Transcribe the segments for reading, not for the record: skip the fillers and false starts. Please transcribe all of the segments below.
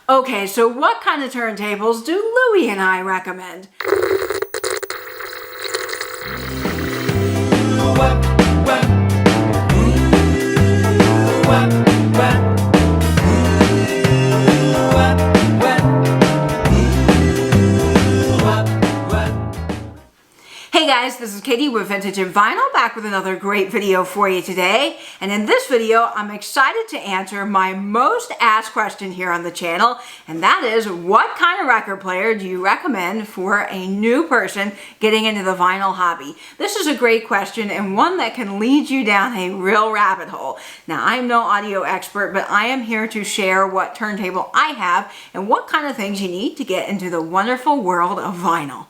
Okay, so what kind of turntables do Louie and I recommend? Hey guys, this is Katie with Vintage and Vinyl, back with another great video for you today. And in this video, I'm excited to answer my most asked question here on the channel, and that is, what kind of record player do you recommend for a new person getting into the vinyl hobby? This is a great question and one that can lead you down a real rabbit hole. Now, I'm no audio expert, but I am here to share what turntable I have and what kind of things you need to get into the wonderful world of vinyl.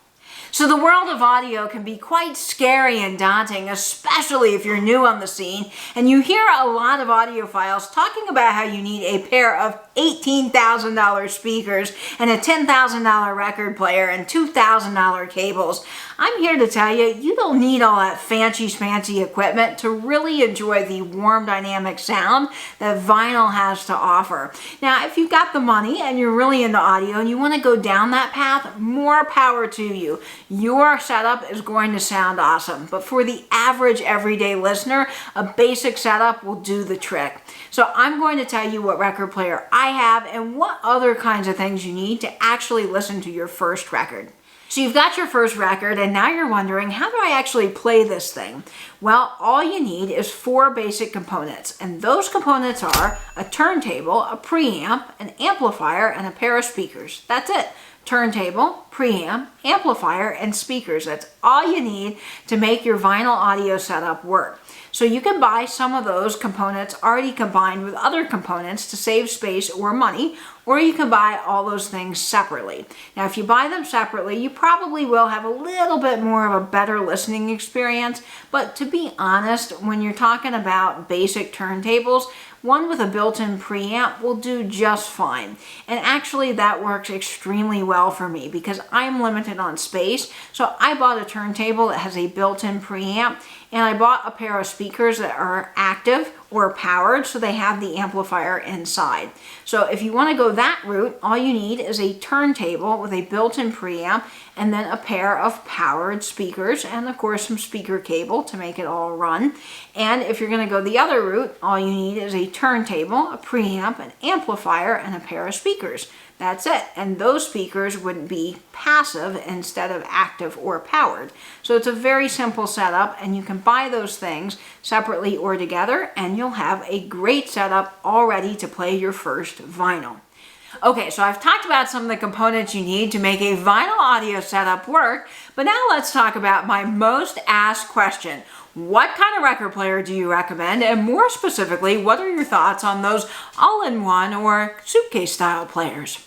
So the world of audio can be quite scary and daunting, especially if you're new on the scene and you hear a lot of audiophiles talking about how you need a pair of $18,000 speakers and a $10,000 record player and $2,000 cables. I'm here to tell you, you don't need all that fancy schmancy equipment to really enjoy the warm dynamic sound that vinyl has to offer. Now, if you've got the money and you're really into audio and you want to go down that path, more power to you. Your setup is going to sound awesome, but for the average everyday listener, a basic setup will do the trick. So I'm going to tell you what record player I have and what other kinds of things you need to actually listen to your first record. So you've got your first record and now you're wondering, how do I actually play this thing? Well, all you need is 4 basic components, and those components are a turntable, a preamp, an amplifier, and a pair of speakers. That's it. Turntable, preamp, amplifier, and speakers. That's all you need to make your vinyl audio setup work. So you can buy some of those components already combined with other components to save space or money, or you can buy all those things separately. Now, if you buy them separately, you probably will have a little bit more of a better listening experience, but to be honest, when you're talking about basic turntables, one with a built-in preamp will do just fine. And actually that works extremely well for me because I'm limited on space. So I bought a turntable that has a built-in preamp, and I bought a pair of speakers that are active or powered, so they have the amplifier inside. So if you want to go that route, all you need is a turntable with a built-in preamp and then a pair of powered speakers and of course some speaker cable to make it all run. And if you're going to go the other route, all you need is a turntable, a preamp, an amplifier, and a pair of speakers. That's it. And those speakers would be passive instead of active or powered. So it's a very simple setup, and you can buy those things separately or together, and you'll have a great setup all ready to play your first vinyl. Okay, so I've talked about some of the components you need to make a vinyl audio setup work, but now let's talk about my most asked question. What kind of record player do you recommend? And more specifically, what are your thoughts on those all-in-one or suitcase style players?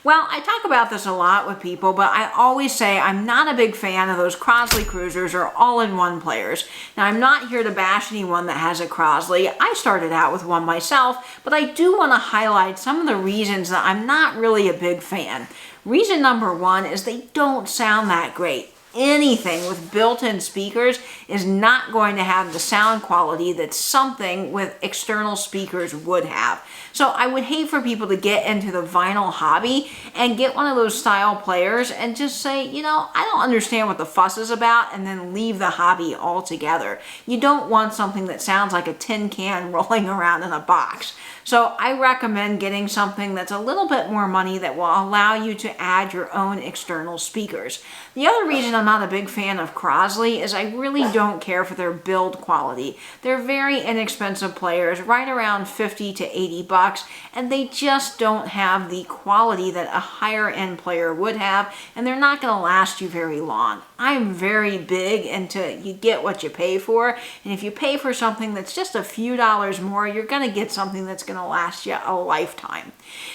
Well, I talk about this a lot with people, but I always say I'm not a big fan of those Crosley cruisers or all-in-one players. Now, I'm not here to bash anyone that has a Crosley. I started out with one myself, but I do want to highlight some of the reasons that I'm not really a big fan. Reason number 1 is they don't sound that great. Anything with built-in speakers is not going to have the sound quality that something with external speakers would have. So I would hate for people to get into the vinyl hobby and get one of those style players and just say, you know, I don't understand what the fuss is about, and then leave the hobby altogether. You don't want something that sounds like a tin can rolling around in a box. So I recommend getting something that's a little bit more money that will allow you to add your own external speakers. The other reason I'm not a big fan of Crosley is I really don't care for their build quality. They're very inexpensive players, right around 50 to 80 bucks, and they just don't have the quality that a higher end player would have, and they're not going to last you very long. I'm very big into you get what you pay for, and if you pay for something that's just a few dollars more, you're going to get something that's going to last you a lifetime.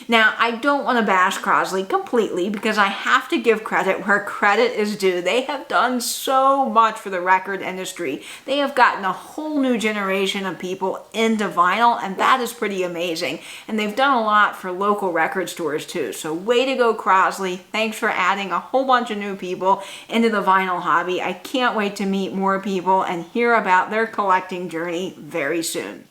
Now, I don't want to bash Crosley completely because I have to give credit where credit is due. They have done so much for the record industry. They have gotten a whole new generation of people into vinyl, and that is pretty amazing. And they've done a lot for local record stores too. So way to go, Crosley. Thanks for adding a whole bunch of new people into the vinyl hobby. I can't wait to meet more people and hear about their collecting journey very soon.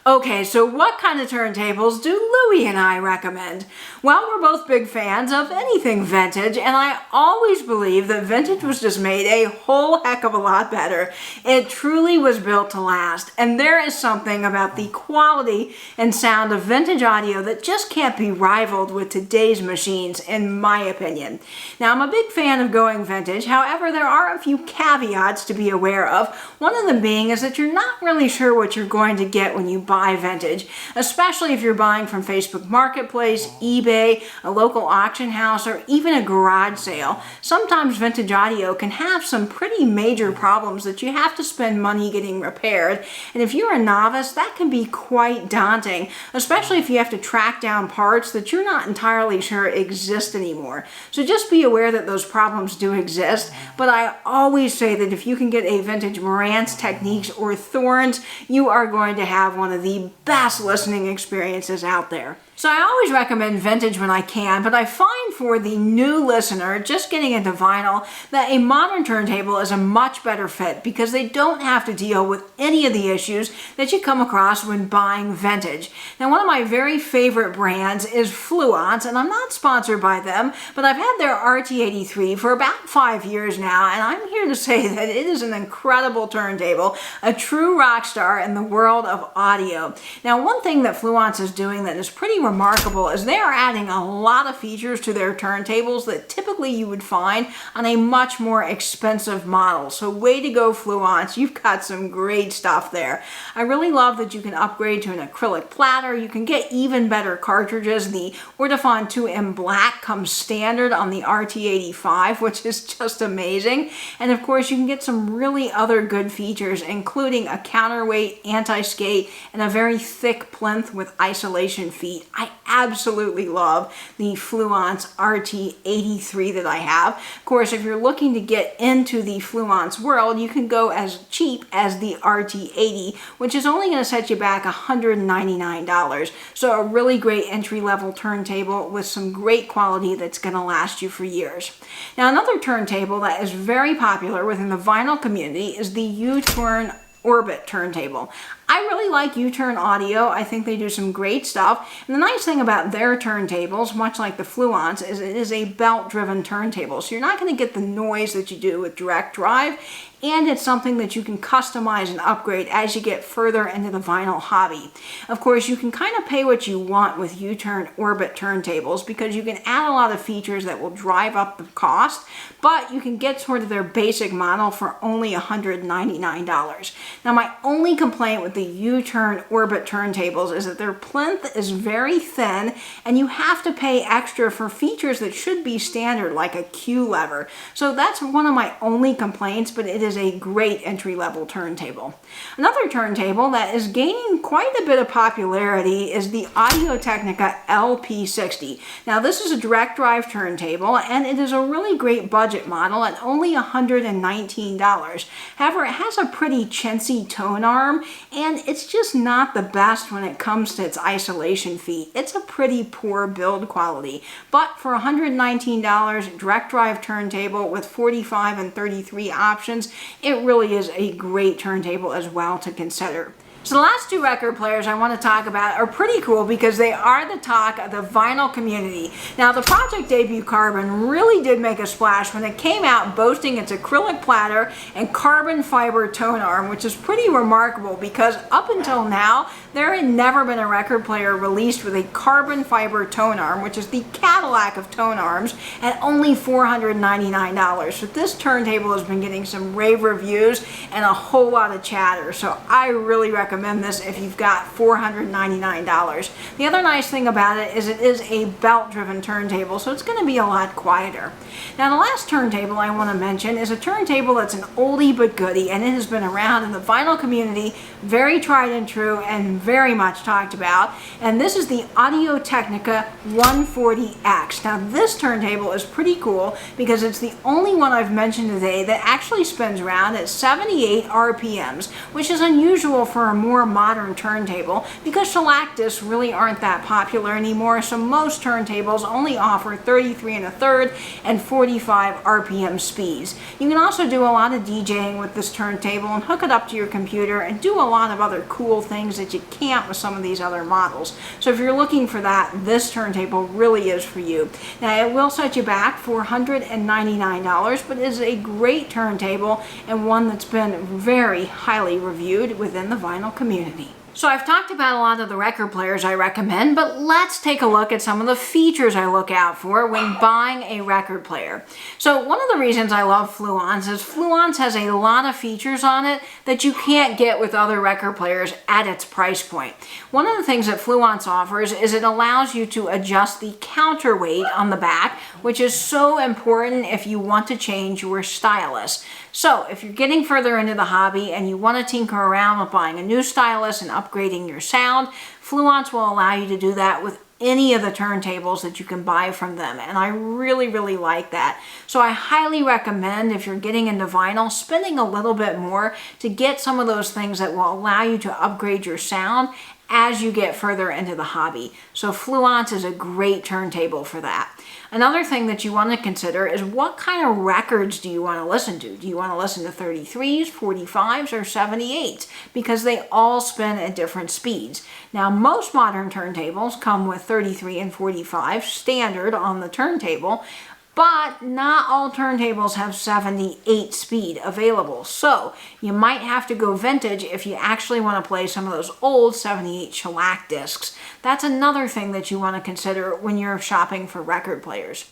Okay, so what kind of turntables do Louie and I recommend? Well, we're both big fans of anything vintage, and I always believe that vintage was just made a whole heck of a lot better. It truly was built to last, and there is something about the quality and sound of vintage audio that just can't be rivaled with today's machines, in my opinion. Now, I'm a big fan of going vintage, however, there are a few caveats to be aware of. One of them being is that you're not really sure what you're going to get when you buy vintage, especially if you're buying from Facebook Marketplace, eBay, a local auction house, or even a garage sale. Sometimes vintage audio can have some pretty major problems that you have to spend money getting repaired, and if you're a novice, that can be quite daunting, especially if you have to track down parts that you're not entirely sure exist anymore. So just be aware that those problems do exist, but I always say that if you can get a vintage Marantz Techniques or Thorns, you are going to have one of the best listening experiences out there. So I always recommend vintage when I can, but I find for the new listener just getting into vinyl that a modern turntable is a much better fit because they don't have to deal with any of the issues that you come across when buying vintage. Now, one of my very favorite brands is Fluence, and I'm not sponsored by them, but I've had their RT83 for about 5 years now, and I'm here to say that it is an incredible turntable, a true rock star in the world of audio. Now, one thing that Fluence is doing that is pretty remarkable is they are adding a lot of features to their turntables that typically you would find on a much more expensive model. So way to go, Fluence. You've got some great stuff there. I really love that you can upgrade to an acrylic platter. You can get even better cartridges. The Ortofon 2M Black comes standard on the RT85, which is just amazing. And of course, you can get some really other good features, including a counterweight, anti-skate, and a very thick plinth with isolation feet. I absolutely love the Fluence RT83 that I have. Of course, if you're looking to get into the Fluence world, you can go as cheap as the RT80, which is only going to set you back $199. So a really great entry-level turntable with some great quality that's going to last you for years. Now, another turntable that is very popular within the vinyl community is the U-Turn Orbit turntable. I really like U-Turn Audio. I think they do some great stuff. And the nice thing about their turntables, much like the Fluence, is it is a belt-driven turntable. So you're not going to get the noise that you do with direct drive. And it's something that you can customize and upgrade as you get further into the vinyl hobby. Of course, you can kind of pay what you want with U-Turn Orbit turntables because you can add a lot of features that will drive up the cost, but you can get sort of their basic model for only $199. Now, my only complaint with the U-Turn Orbit turntables is that their plinth is very thin and you have to pay extra for features that should be standard, like a Q lever. So that's one of my only complaints, but it is a great entry-level turntable. Another turntable that is gaining quite a bit of popularity is the Audio-Technica LP60. Now, this is a direct drive turntable, and it is a really great budget model at only $119. However, it has a pretty chintzy tone arm, and it's just not the best when it comes to its isolation feet. It's a pretty poor build quality, but for $119 direct drive turntable with 45 and 33 options, it really is a great turntable as well to consider. So the last two record players I want to talk about are pretty cool because they are the talk of the vinyl community. Now, the Project Debut Carbon really did make a splash when it came out boasting its acrylic platter and carbon fiber tone arm, which is pretty remarkable because up until now, there had never been a record player released with a carbon fiber tone arm, which is the Cadillac of tone arms, at only $499. So this turntable has been getting some rave reviews and a whole lot of chatter. So I really recommend this if you've got $499. The other nice thing about it is a belt-driven turntable, so it's going to be a lot quieter. Now, the last turntable I want to mention is a turntable that's an oldie but goodie, and it has been around in the vinyl community, very tried and true, and very much talked about, and this is the Audio-Technica 140X. Now, this turntable is pretty cool because it's the only one I've mentioned today that actually spins around at 78 RPMs, which is unusual for a more modern turntable because shellac discs really aren't that popular anymore, so most turntables only offer 33 1/3 and 45 RPM speeds. You can also do a lot of DJing with this turntable and hook it up to your computer and do a lot of other cool things that you can't with some of these other models. So if you're looking for that, this turntable really is for you. Now it will set you back $499, but it is a great turntable and one that's been very highly reviewed within the vinyl community. So I've talked about a lot of the record players I recommend, but let's take a look at some of the features I look out for when buying a record player. So one of the reasons I love Fluence is Fluence has a lot of features on it that you can't get with other record players at its price point. One of the things that Fluence offers is it allows you to adjust the counterweight on the back, which is so important if you want to change your stylus. So if you're getting further into the hobby and you want to tinker around with buying a new stylus and upgrading your sound, Fluence will allow you to do that with any of the turntables that you can buy from them, and I really, really like that. So I highly recommend, if you're getting into vinyl, spending a little bit more to get some of those things that will allow you to upgrade your sound as you get further into the hobby. So Fluence is a great turntable for that. Another thing that you want to consider is what kind of records do you want to listen to? Do you want to listen to 33s, 45s, or 78s? Because they all spin at different speeds. Now, most modern turntables come with 33 and 45 standard on the turntable, but not all turntables have 78 speed available. So you might have to go vintage if you actually want to play some of those old 78 shellac discs. That's another thing that you want to consider when you're shopping for record players.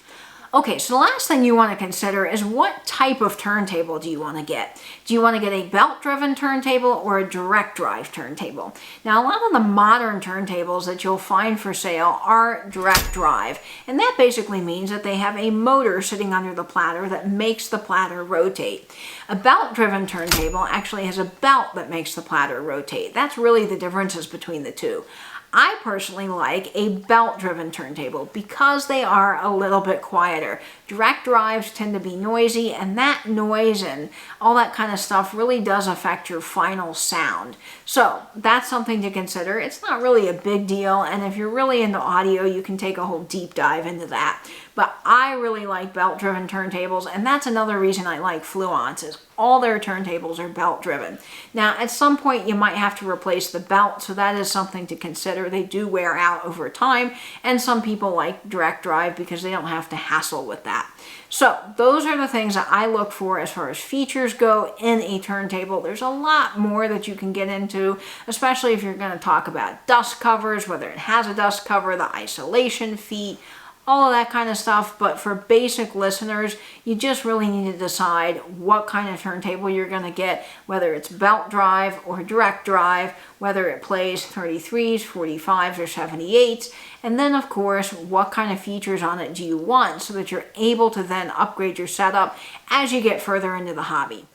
Okay, so the last thing you want to consider is what type of turntable do you want to get? Do you want to get a belt-driven turntable or a direct drive turntable? Now, a lot of the modern turntables that you'll find for sale are direct drive, and that basically means that they have a motor sitting under the platter that makes the platter rotate. A belt-driven turntable actually has a belt that makes the platter rotate. That's really the differences between the two. I personally like a belt-driven turntable because they are a little bit quieter. Direct drives tend to be noisy, and that noise and all that kind of stuff really does affect your final sound. So that's something to consider. It's not really a big deal, and if you're really into audio, you can take a whole deep dive into that. But I really like belt-driven turntables, and that's another reason I like Fluence, is all their turntables are belt-driven. Now, at some point, you might have to replace the belt, so that is something to consider. They do wear out over time, and some people like direct drive because they don't have to hassle with that. So those are the things that I look for as far as features go in a turntable. There's a lot more that you can get into, especially if you're going to talk about dust covers, whether it has a dust cover, the isolation feet, all of that kind of stuff. But for basic listeners, you just really need to decide what kind of turntable you're going to get, whether it's belt drive or direct drive, whether it plays 33s, 45s, or 78s, and then of course, what kind of features on it do you want so that you're able to then upgrade your setup as you get further into the hobby.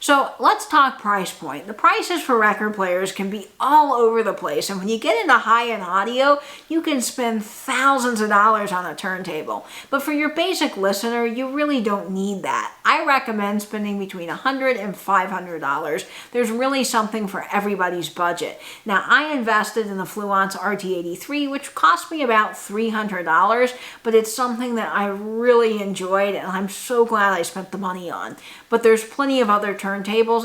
So let's talk price point. The prices for record players can be all over the place, and when you get into high-end audio, you can spend thousands of dollars on a turntable. But for your basic listener, you really don't need that. I recommend spending between $100 and $500. There's really something for everybody's budget. Now, I invested in the Fluence RT83, which cost me about $300, but it's something that I really enjoyed, and I'm so glad I spent the money on. But there's plenty of other turntables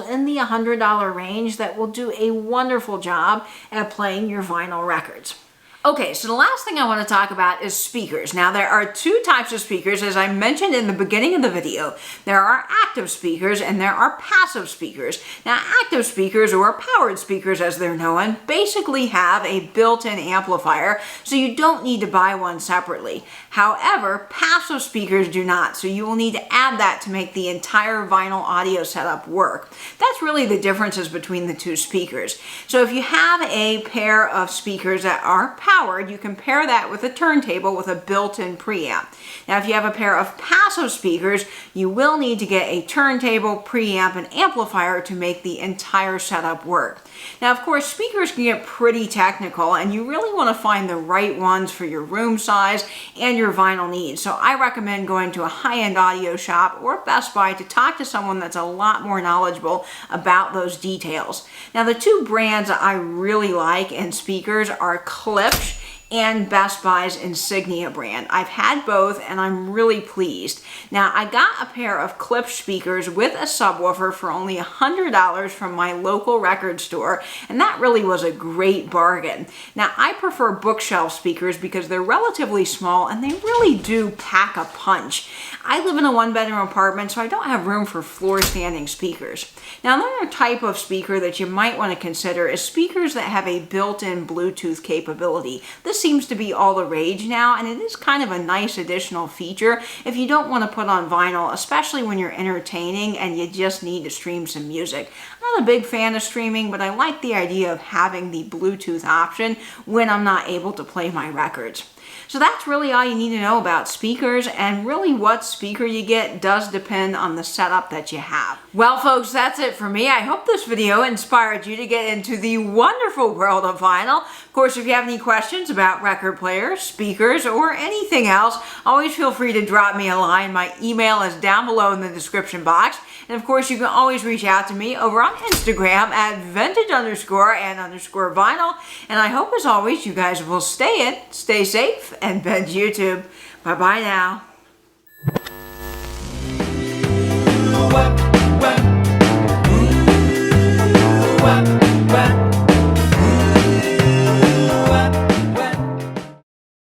in the $100 range that will do a wonderful job at playing your vinyl records. Okay, so the last thing I want to talk about is speakers. Now, there are two types of speakers, as I mentioned in the beginning of the video. There are active speakers and there are passive speakers. Now, active speakers, or powered speakers as they're known, basically have a built-in amplifier, so you don't need to buy one separately. However, passive speakers do not, so you will need to add that to make the entire vinyl audio setup work. That's really the differences between the two speakers. So if you have a pair of speakers that are powered, you can pair that with a turntable with a built-in preamp. Now, if you have a pair of passive speakers, you will need to get a turntable, preamp, and amplifier to make the entire setup work. Now, of course, speakers can get pretty technical, and you really want to find the right ones for your room size and your vinyl needs. So I recommend going to a high-end audio shop or Best Buy to talk to someone that's a lot more knowledgeable about those details. Now, the two brands that I really like in speakers are Klipsch and Best Buy's Insignia brand. I've had both and I'm really pleased. Now, I got a pair of Klipsch speakers with a subwoofer for only $100 from my local record store, and that really was a great bargain. Now, I prefer bookshelf speakers because they're relatively small and they really do pack a punch. I live in a one-bedroom apartment, so I don't have room for floor-standing speakers. Now, another type of speaker that you might want to consider is speakers that have a built-in Bluetooth capability. This seems to be all the rage now, and it is kind of a nice additional feature if you don't want to put on vinyl, especially when you're entertaining and you just need to stream some music. I'm not a big fan of streaming, but I like the idea of having the Bluetooth option when I'm not able to play my records. So that's really all you need to know about speakers, and really what speaker you get does depend on the setup that you have. Well folks, that's it for me. I hope this video inspired you to get into the wonderful world of vinyl. Of course, if you have any questions about record players, speakers, or anything else, always feel free to drop me a line. My email is down below in the description box. And of course, you can always reach out to me over on Instagram at vintage_and_vinyl. And I hope, as always, you guys will stay safe, and bend YouTube. Bye-bye now.